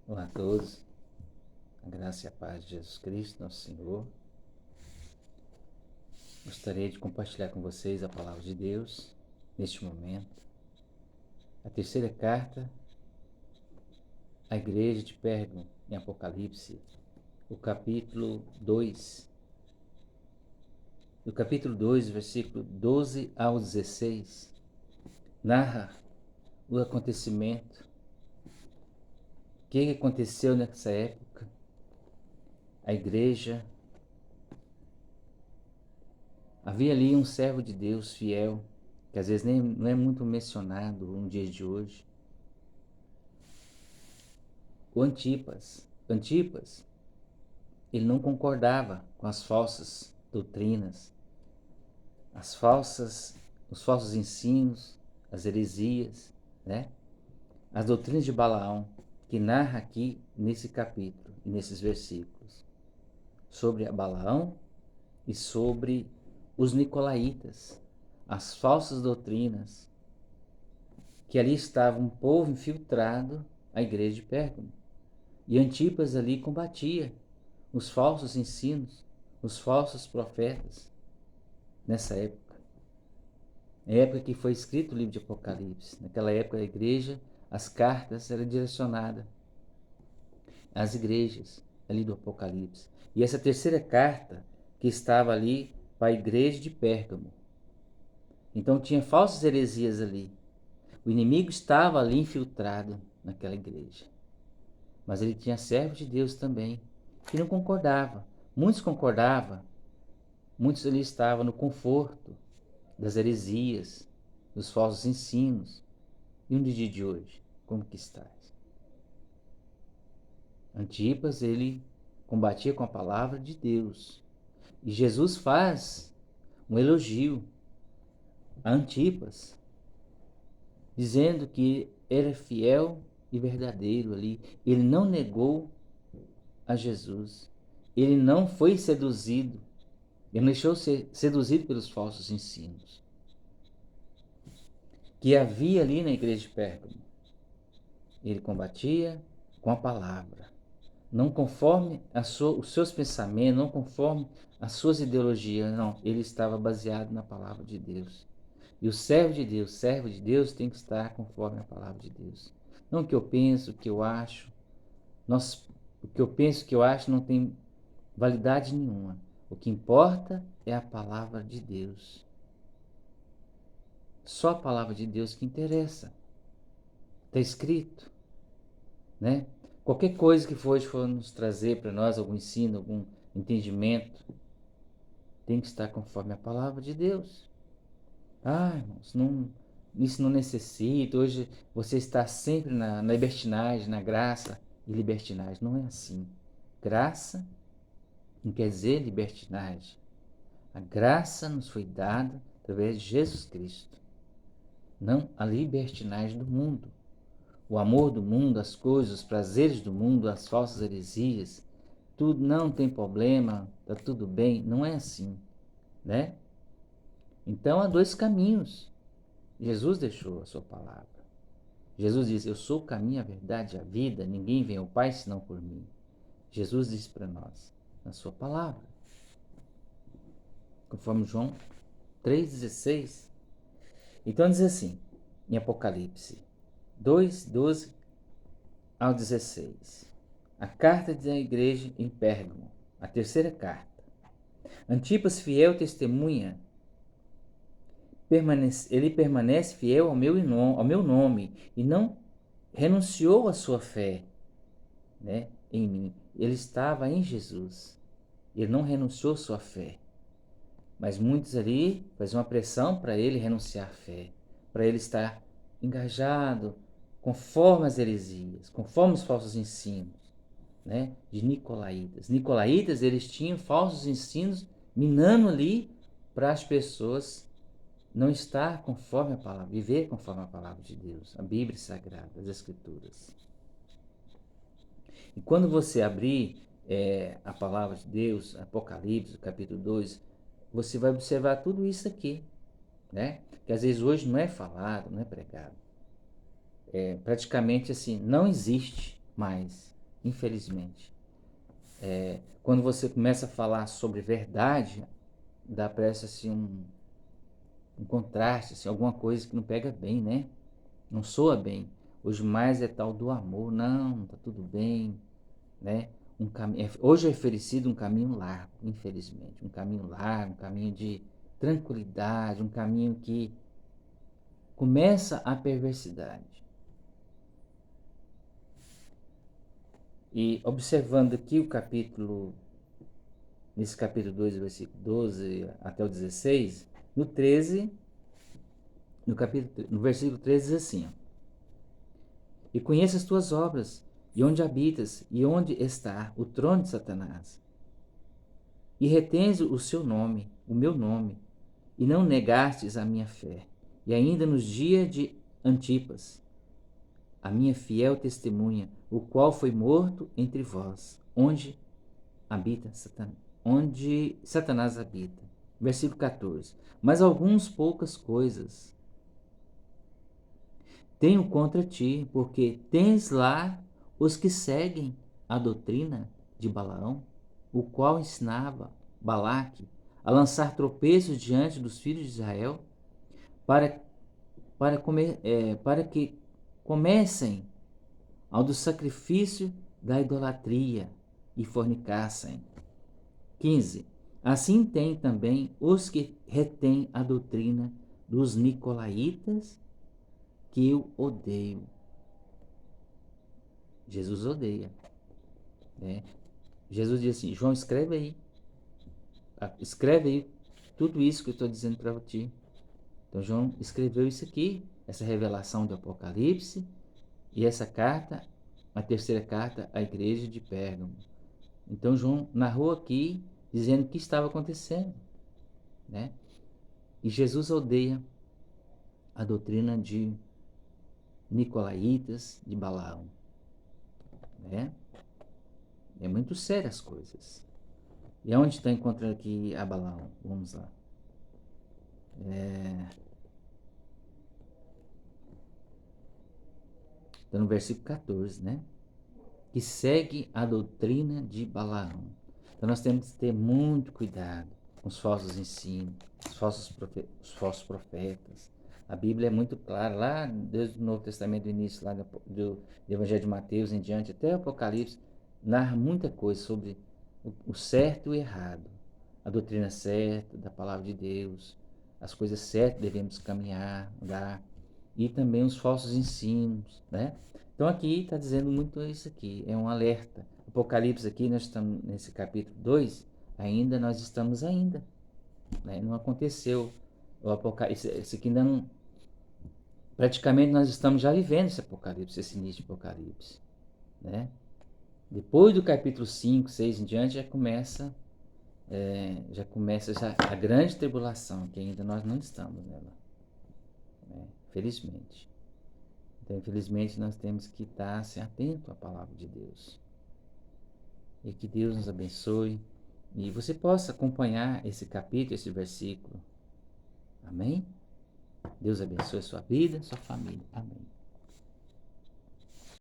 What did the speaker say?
Olá a todos, a graça e a paz de Jesus Cristo, nosso Senhor. Gostaria de compartilhar com vocês a palavra de Deus neste momento. A terceira carta à igreja de Pérgamo, em Apocalipse, o capítulo 2. No capítulo 2, versículo 12 ao 16, narra o acontecimento, o que aconteceu nessa época. A igreja, havia ali um servo de Deus fiel, que às vezes nem não é muito mencionado nos dias de hoje, o Antipas. Antipas, ele não concordava com as falsas doutrinas, os falsos ensinos, as heresias, né? As doutrinas de Balaão, que narra aqui nesse capítulo e nesses versículos, sobre a Balaão e sobre os nicolaítas, as falsas doutrinas, que ali estava um povo infiltrado à igreja de Pérgamo. E Antipas ali combatia os falsos ensinos, os falsos profetas nessa época. Na época que foi escrito o livro de Apocalipse, naquela época a igreja, as cartas eram direcionadas às igrejas ali do Apocalipse. E essa terceira carta que estava ali para a igreja de Pérgamo. Então tinha falsas heresias ali. O inimigo estava ali infiltrado naquela igreja. Mas ele tinha servos de Deus também, que não concordavam. Muitos concordavam, muitos ali estavam no conforto das heresias, dos falsos ensinos. E no dia de hoje, como que estás? Antipas, ele combatia com a palavra de Deus. E Jesus faz um elogio a Antipas, dizendo que era fiel e verdadeiro ali. Ele não negou a Jesus. Ele não foi seduzido. Ele não deixou ser seduzido pelos falsos ensinos que havia ali na igreja de Pérgamo. Ele combatia com a palavra, não conforme os seus pensamentos, não conforme as suas ideologias, não. Ele estava baseado na palavra de Deus. E o servo de Deus tem que estar conforme a palavra de Deus. Não o que eu penso, o que eu acho. O que eu penso, o que eu acho não tem validade nenhuma. O que importa é a palavra de Deus. Só a palavra de Deus que interessa. Está escrito, né? Qualquer coisa que for nos trazer para nós algum ensino, algum entendimento, tem que estar conforme a palavra de Deus. Ah, irmãos, isso não necessita. Hoje você está sempre na libertinagem, na graça e libertinagem. Não é assim. Graça não quer dizer libertinagem. A graça nos foi dada através de Jesus Cristo, não a libertinagem do mundo. O amor do mundo, as coisas, os prazeres do mundo, as falsas heresias, tudo não tem problema, está tudo bem. Não é assim, né? Então há dois caminhos. Jesus deixou a sua palavra. Jesus disse: eu sou o caminho, a verdade e a vida, ninguém vem ao Pai senão por mim. Jesus disse para nós, na sua palavra, conforme João 3,16. Então diz assim, em Apocalipse 2, 12 ao 16. A carta da igreja em Pérgamo, a terceira carta. Antipas, fiel testemunha, ele permanece fiel ao meu nome e não renunciou à sua fé, né, em mim. Ele estava em Jesus. Ele não renunciou à sua fé. Mas muitos ali faziam uma pressão para ele renunciar à fé, para ele estar engajado conforme as heresias, conforme os falsos ensinos, né, de Nicolaítas. Nicolaítas, eles tinham falsos ensinos minando ali para as pessoas não estar conforme a palavra, viver conforme a palavra de Deus, a Bíblia Sagrada, as Escrituras. E quando você abrir a palavra de Deus, Apocalipse, capítulo 2, você vai observar tudo isso aqui, né? Que às vezes hoje não é falado, não é pregado. Praticamente assim, não existe mais infelizmente. Quando você começa a falar sobre verdade, parece assim um contraste, assim, alguma coisa que não pega bem, né? Não soa bem. Hoje mais é tal do amor, não, tá tudo bem, né? Hoje é oferecido um caminho largo, infelizmente, um caminho largo, um caminho de tranquilidade, um caminho que começa a perversidade. E observando aqui nesse capítulo 2, versículo 12 até o 16, no 13, no versículo 13 diz assim: ó, e conheça as tuas obras, e onde habitas, e onde está o trono de Satanás. E retens o seu nome, o meu nome, e não negastes a minha fé. E ainda nos dias de Antipas, a minha fiel testemunha, o qual foi morto entre vós, onde Satanás habita. Versículo 14. Mas algumas poucas coisas tenho contra ti, porque tens lá os que seguem a doutrina de Balaão, o qual ensinava Balaque a lançar tropeços diante dos filhos de Israel, para, para que comecem ao do sacrifício da idolatria e fornicassem. 15. Assim tem também os que retêm a doutrina dos nicolaítas, que eu odeio. Jesus odeia, né? Jesus diz assim: João, escreve aí tudo isso que eu estou dizendo para ti. Então João escreveu isso aqui, essa revelação do Apocalipse, e essa carta, a terceira carta à igreja de Pérgamo. Então João narrou aqui dizendo o que estava acontecendo, né? E Jesus odeia a doutrina de nicolaítas, de Balaão, né? É muito sério as coisas. E aonde está encontrando aqui a Balaão? Vamos lá. Está no versículo 14, né? Que segue a doutrina de Balaão. Então nós temos que ter muito cuidado com os falsos ensinos, os falsos profetas. A Bíblia é muito clara, lá desde o Novo Testamento, do início lá do Evangelho de Mateus em diante, até o Apocalipse, narra muita coisa sobre o certo e o errado, a doutrina certa da palavra de Deus, as coisas certas devemos caminhar, andar, e também os falsos ensinos, né? Então aqui está dizendo muito isso aqui, é um alerta. Apocalipse aqui, nós estamos nesse capítulo 2, nós estamos ainda, né? Não aconteceu o Apocalipse, esse aqui ainda não, praticamente nós estamos já vivendo esse Apocalipse, esse início de Apocalipse, né? Depois do capítulo 5, 6 em diante, já a grande tribulação, que ainda nós não estamos nela, né? Felizmente. Então, infelizmente, nós temos que estar assim, atento à palavra de Deus. E que Deus nos abençoe e você possa acompanhar esse capítulo, esse versículo. Amém? Deus abençoe a sua vida, sua família. Amém.